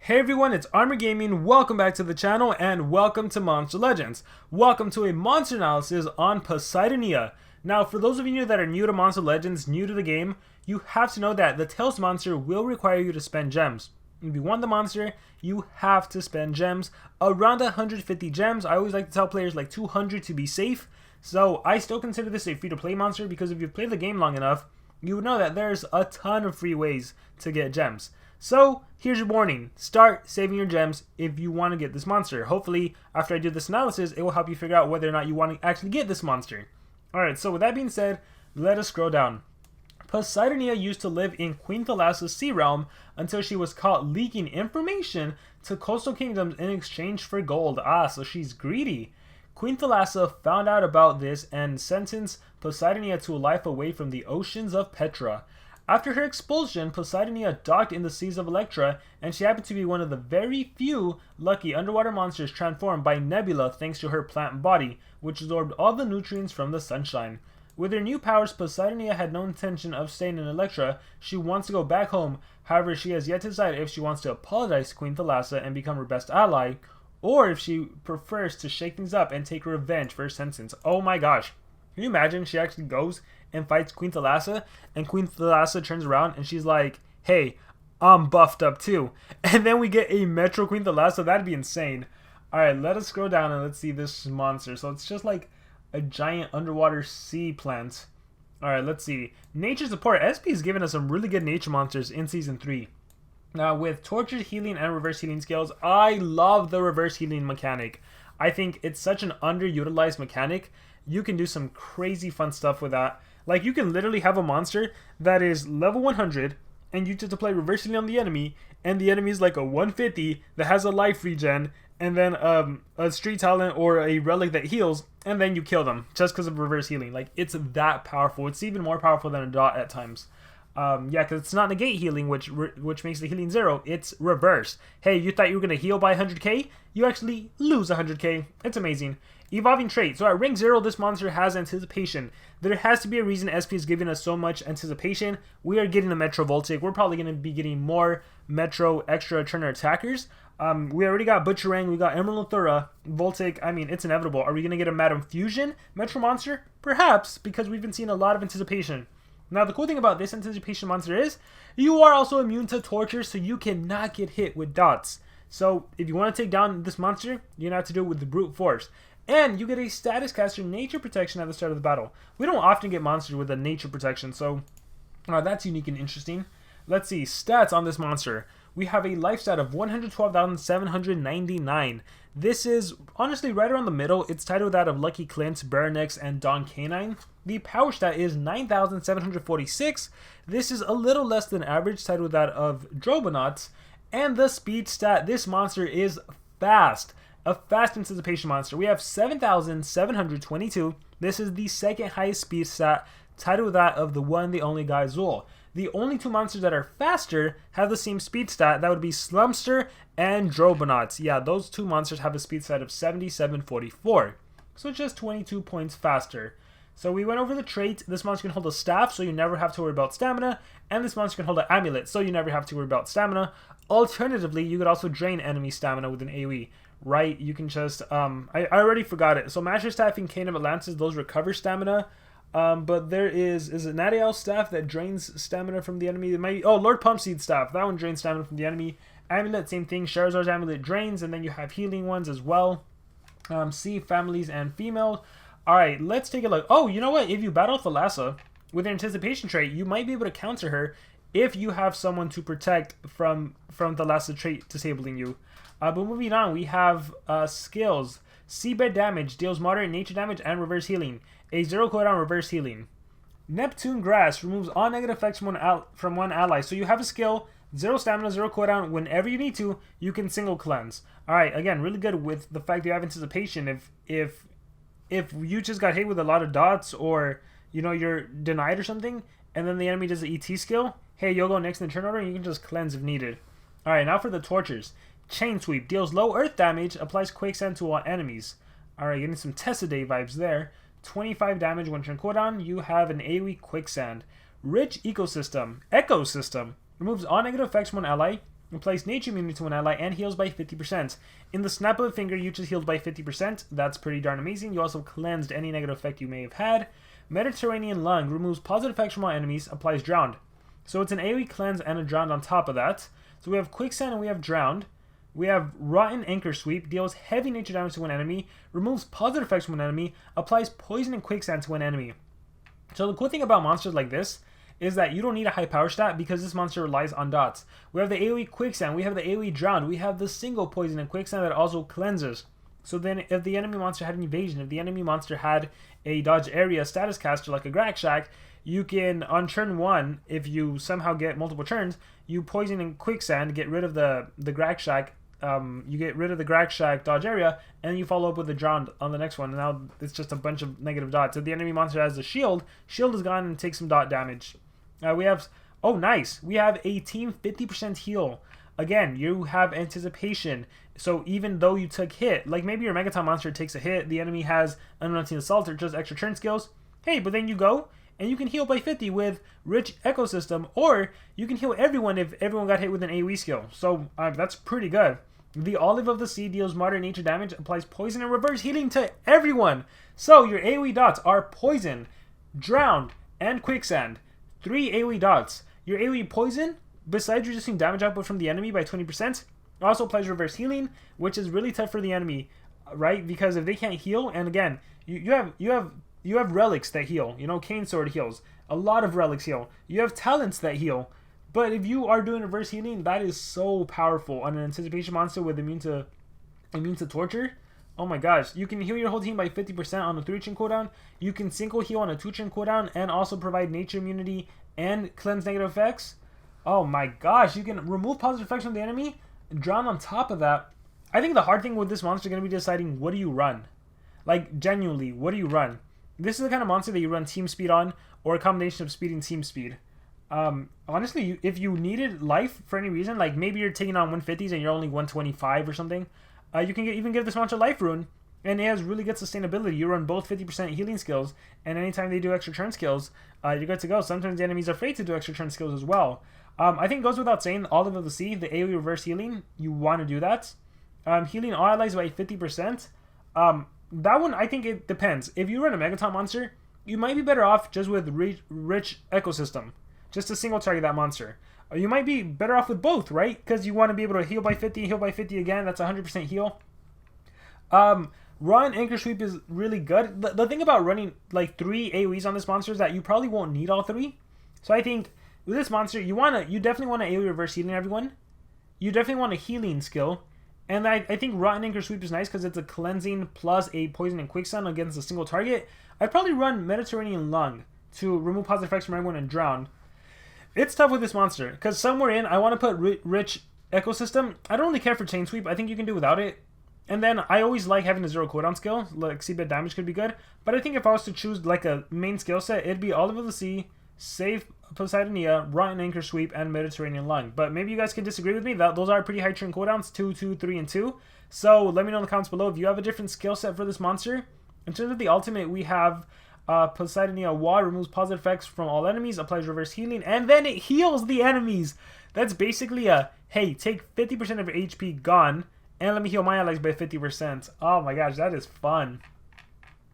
Hey everyone, it's Armor Gaming. Welcome back to the channel and welcome to Monster Legends. Welcome to a monster analysis on Posidonia. Now, for those of you that are new to Monster Legends, new to the game, you have to know that the Tails monster will require you to spend gems. If you want the monster, you have to spend gems. Around 150 gems. I always like to tell players like 200 to be safe. So I still consider this a free-to-play monster because if you've played the game long enough, you would know that there's a ton of free ways to get gems. So, here's your warning. Start saving your gems if you want to get this monster. Hopefully, after I do this analysis, it will help you figure out whether or not you want to actually get this monster. Alright, so with that being said, let us scroll down. Posidonia used to live in Queen Thalassa's sea realm until she was caught leaking information to coastal kingdoms in exchange for gold. So she's greedy. Queen Thalassa found out about this and sentenced Posidonia to a life away from the oceans of Petra. After her expulsion, Posidonia docked in the seas of Electra, and she happened to be one of the very few lucky underwater monsters transformed by Nebula thanks to her plant body, which absorbed all the nutrients from the sunshine. With her new powers, Posidonia had no intention of staying in Electra. She wants to go back home. However, she has yet to decide if she wants to apologize to Queen Thalassa and become her best ally, or if she prefers to shake things up and take revenge for her sentence. Oh my gosh. Can you imagine she actually goes and fights Queen Thalassa, and Queen Thalassa turns around and she's like, hey, I'm buffed up too. And then we get a Metro Queen Thalassa. That'd be insane. Alright, let us scroll down and let's see this monster. So it's just like a giant underwater sea plant. Alright, let's see. Nature support. SP has given us some really good nature monsters in Season 3. Now, with tortured healing and reverse healing skills, I love the reverse healing mechanic. I think it's such an underutilized mechanic. You can do some crazy fun stuff with that. Like, you can literally have a monster that is level 100, and you just to play reverse healing on the enemy, and the enemy is like a 150 that has a life regen, and then a street talent or a relic that heals, and then you kill them just because of reverse healing. Like, it's that powerful. It's even more powerful than a dot at times. Yeah, because it's not negate healing, which makes the healing 0. It's reverse. Hey, you thought you were going to heal by 100k? You actually lose 100k. It's amazing. Evolving trait. So at rank 0, this monster has anticipation. There has to be a reason SP is giving us so much anticipation. We are getting a Metro Voltic. We're probably going to be getting more Metro extra turner attackers. We already got Butcherang. We got Emerald Thura. Voltic, I mean, it's inevitable. Are we going to get a Madam Fusion Metro monster? Perhaps, because we've been seeing a lot of anticipation. Now, the cool thing about this anticipation monster is you are also immune to torture, so you cannot get hit with dots. So, if you want to take down this monster, you're going to have to do it with the brute force. And you get a status caster nature protection at the start of the battle. We don't often get monsters with a nature protection, so that's unique and interesting. Let's see, stats on this monster. We have a life stat of 112,799. This is honestly right around the middle. It's tied with that of Lucky Clint, Baronex, and Don Canine. The power stat is 9,746. This is a little less than average, tied with that of Drobonauts. And the speed stat, this monster is fast. A fast anticipation monster. We have 7,722. This is the second highest speed stat, tied with that of the one, the only guy Zul. The only two monsters that are faster have the same speed stat. That would be Slumster and Drobonauts. Yeah, those two monsters have a speed stat of 7744. So just 22 points faster. So we went over the trait. This monster can hold a staff, so you never have to worry about stamina. And this monster can hold an amulet, so you never have to worry about stamina. Alternatively, you could also drain enemy stamina with an AoE. Right, you can just, I already forgot it. So Master Staff in Kingdom Atlantis, those recover stamina. But there is it Nadiel's Staff that drains stamina from the enemy? It might be, Lord Pumpseed Staff, that one drains stamina from the enemy. Amulet, same thing, Charizard's Amulet drains, and then you have healing ones as well. See, families and female. Alright, let's take a look. Oh, you know what, if you battle Thalassa with an anticipation trait, you might be able to counter her if you have someone to protect from Thalassa trait disabling you. But moving on, we have skills. Seabed damage deals moderate nature damage and reverse healing. A 0 cooldown reverse healing. Neptune Grass removes all negative effects from one ally. So you have a skill, 0 stamina, 0 cooldown. Whenever you need to, you can single cleanse. Alright, again, really good with the fact that you have anticipation. If you just got hit with a lot of dots, or you're denied or something, and then the enemy does the ET skill, hey, you'll go next in the turn order and you can just cleanse if needed. Alright, now for the tortures. Chain Sweep deals low earth damage, applies quicksand to all enemies. Alright, getting some Tessaday vibes there. 25 damage when turn cooldown. You have an AoE quicksand. Rich Ecosystem. Removes all negative effects from one ally. applies nature immunity to an ally, and heals by 50%. In the snap of a finger, you just healed by 50%. That's pretty darn amazing. You also cleansed any negative effect you may have had. Mediterranean Lung removes positive effects from all enemies, applies Drowned. So it's an AoE cleanse and a Drowned on top of that. So we have Quicksand and we have Drowned. We have Rotten Anchor Sweep, deals heavy nature damage to an enemy, removes positive effects from an enemy, applies Poison and Quicksand to an enemy. So the cool thing about monsters like this is that you don't need a high power stat because this monster relies on dots. We have the AoE Quicksand, we have the AoE Drowned, we have the single Poison and Quicksand that also cleanses. So then if the enemy monster had an evasion, if the enemy monster had a dodge area status caster like a Grak Shack, you can, on turn 1, if you somehow get multiple turns, you Poison and Quicksand, get rid of the Grak Shack, you get rid of the Grak Shack dodge area, and you follow up with the Drowned on the next one. And now it's just a bunch of negative dots. If the enemy monster has a shield is gone and takes some dot damage. We have, oh nice, we have a team 50% heal. Again, you have anticipation. So even though you took hit, like maybe your Megaton monster takes a hit, the enemy has Unrelenting Assault or just extra turn skills. Hey, but then you go and you can heal by 50 with Rich Ecosystem, or you can heal everyone if everyone got hit with an AoE skill. So that's pretty good. The Olive of the Sea deals moderate nature damage, applies poison and reverse healing to everyone. So your AoE dots are Poison, Drowned, and Quicksand. 3 AoE dots. Your AoE Poison, besides reducing damage output from the enemy by 20%, also applies reverse healing, which is really tough for the enemy, right? Because if they can't heal, and again, you have relics that heal. You know, Cane Sword heals. A lot of relics heal. You have talents that heal. But if you are doing reverse healing, that is so powerful on an anticipation monster with immune to torture. Oh my gosh, you can heal your whole team by 50% on a 3-turn cooldown. You can single heal on a 2-turn cooldown and also provide nature immunity and cleanse negative effects. Oh my gosh, you can remove positive effects from the enemy, Drown on top of that. I think the hard thing with this monster is going to be deciding what do you run. Like, genuinely, what do you run? This is the kind of monster that you run team speed on, or a combination of speed and team speed. Honestly, if you needed life for any reason, like maybe you're taking on 150s and you're only 125 or something, you can even give this monster life rune, and it has really good sustainability. You run both 50% healing skills, and anytime they do extra turn skills, you're good to go. Sometimes the enemy's afraid to do extra turn skills as well. I think it goes without saying, Olive of the Sea, the AoE reverse healing, you want to do that. Healing all allies by 50%. That one, I think it depends. If you run a Megaton monster, you might be better off just with Rich Ecosystem. Just to single target that monster. You might be better off with both, right? Because you want to be able to heal by 50, heal by 50 again. That's 100% heal. Run Anchor Sweep is really good. The thing about running like 3 AoEs on this monster is that you probably won't need all 3. So I think with this monster, you definitely want to AoE reverse healing everyone. You definitely want a healing skill. And I think Rotten Anchor Sweep is nice because it's a cleansing plus a poison and quicksand against a single target. I'd probably run Mediterranean Lung to remove positive effects from everyone and Drown. It's tough with this monster, because somewhere in, I want to put Rich Ecosystem. I don't really care for Chain Sweep. I think you can do without it. And then I always like having a 0 cooldown skill. Like Seabed Damage could be good. But I think if I was to choose like a main skill set, it'd be Olive of the Sea, Save Posidonia, Rotten Anchor Sweep, and Mediterranean Lung. But maybe you guys can disagree with me. Those are pretty high turn cooldowns, 2, 2, 3, and 2. So let me know in the comments below if you have a different skill set for this monster. In terms of the ultimate, we have Posidonia Wall, removes positive effects from all enemies, applies reverse healing, and then it heals the enemies. That's basically a, hey, take 50% of your HP gone, and let me heal my allies by 50%. Oh my gosh, that is fun.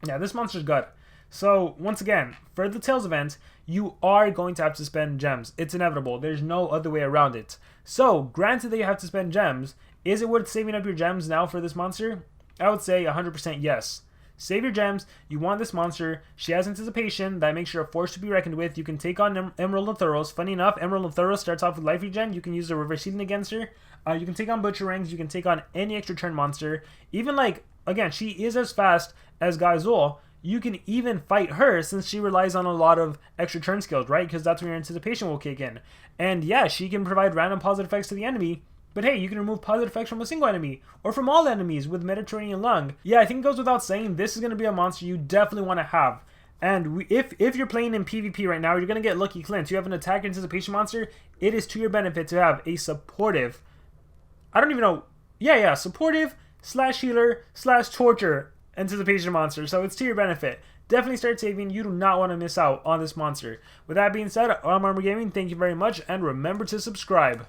Yeah, this monster's good. So, once again, for the Tails event, you are going to have to spend gems. It's inevitable. There's no other way around it. So, granted that you have to spend gems, is it worth saving up your gems now for this monster? I would say 100% yes. Save your gems. You want this monster. She has anticipation. That makes her a force to be reckoned with. You can take on Emerald and Thuros. Funny enough, Emerald and Thuros starts off with life regen. You can use the reverse healing against her. You can take on Butcherangs. You can take on any extra turn monster. Even like, again, she is as fast as Gaizul. You can even fight her since she relies on a lot of extra turn skills, right? Because that's when your anticipation will kick in. And yeah, she can provide random positive effects to the enemy. But hey, you can remove positive effects from a single enemy, or from all enemies with Mediterranean Lung. Yeah, I think it goes without saying, this is going to be a monster you definitely want to have. And if you're playing in PvP right now, you're going to get lucky Clint. You have an attack anticipation monster, it is to your benefit to have a supportive, I don't even know, yeah, supportive / healer / torture anticipation monster. So it's to your benefit. Definitely start saving. You do not want to miss out on this monster. With that being said, I'm Noamori Gaming. Thank you very much, and remember to subscribe.